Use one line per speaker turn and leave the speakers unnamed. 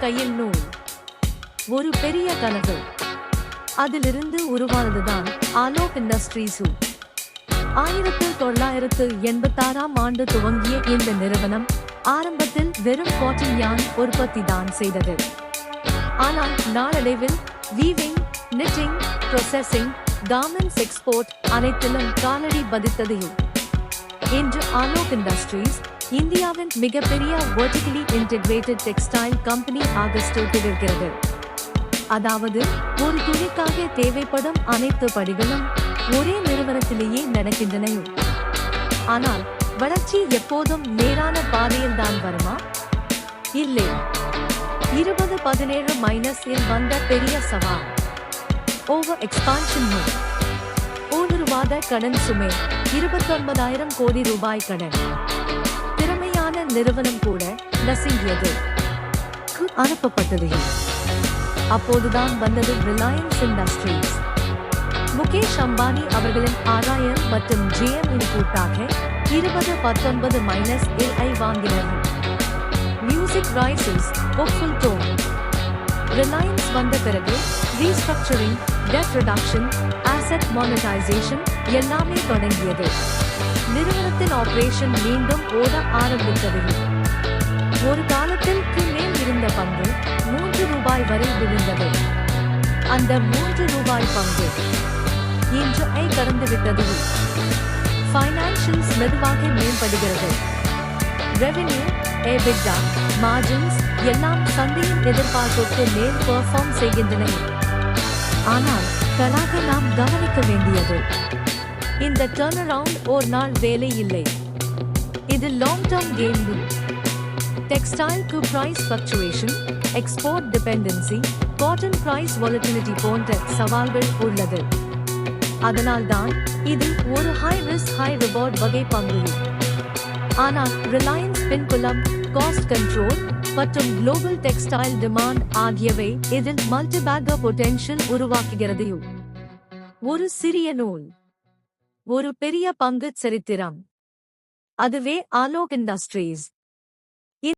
கையில் நூல். ஒரு பெரிய கனவு. அதிலிருந்து உருவானதுதான் ஆலோக் இண்டஸ்ட்ரீஸ். 1986ஆம் ஆண்டு துவங்கிய இந்த நிறுவனம் ஆரம்பத்தில் வெறும் காட்டன் யான் உற்பத்தி தான் செய்தது. ஆனால் நாளடைவில் weaving, knitting, processing, garments export அனைத்திலும் காலடி பதித்தது. இன்று ஆலோக் இண்டஸ்ட்ரீஸ் இந்தியாவின் மிகப்பெரிய vertically integrated textile கம்பெனி ஆக திகழ்கிறது. அதாவது ஒரு துணிக்காக தேவைப்படும் அனைத்து படிகளும் ஒரே நிறுவனத்திலேயே நடக்கின்றன. ஆனால் வளர்ச்சி எப்போதும் நேரான பாதையில் தான் வருமா? இல்லை. 2017 வந்த பெரிய சவால் ஓவர் எக்ஸ்பான்ஷன். ஊடுருவாத கடன் சுமை 29,000 கோடி ரூபாய் கடன். திறமையான நிறுவனம் கூட நசுங்கியது அனுப்பப்பட்டது. அப்போதுதான் வந்தது ரிலையன்ஸ் இண்டஸ்ட்ரீஸ். முகேஷ் அம்பானி அவர்களின் 6000 மற்றும் GM இன் கூட்டாக 2019 வாங்கினர். Music rises hopeful tone. Reliance வந்த பிறகு restructuring, debt reduction, asset monetisation எல்லாமே தொடங்கியது. நிறுவனத்தின் ஆபரேஷன் மீண்டும் ஓட ஆரம்பித்தது. ஒரு காலத்தில் மேல் இருந்த பங்கு 3 ரூபாய் வரை விழுந்தது. அந்த 3 ரூபாய் பங்கு இன்று கடந்துவிட்டது. ஃபைனான்சியல்ஸ் மெதுவாக மேம்படுகிறது. ரெவென்யூ, EBITDA, மார்ஜின்ஸ் எல்லாம் சந்தையின் எதிர்பார்ப்புக்கு மேல் பெர்ஃபார்ம் செய்கின்றன. ஆனால் கலாக நாம் கவனிக்க வேண்டியது, இந்த டர்ன் அரவுண்ட் ஒரு நாள் வேலை இல்லை. இது லாங் டர்ம் கேம். டெக்ஸ்டைல் க்கு price fluctuation, export dependency, cotton price volatility போன்ற சவால்கள் உள்ளது. அதனால்தான் இது ஒரு ஹை ரிஸ்க் ஹை ரிவார்ட் வகை பங்கு. ஆனால் ரிலையன்ஸ் பின்புலம், காஸ்ட் கண்ட்ரோல் மற்றும் குளோபல் டெக்ஸ்டைல் டிமாண்ட் ஆகியவை இதில் மல்டிபேக்கர் பொட்டென்ஷியல் உருவாக்குகிறது. ஒரு சிறிய நூல், ஒரு பெரிய பங்கு சரித்திரம். அதுவே ஆலோக் இண்டஸ்ட்ரீஸ்.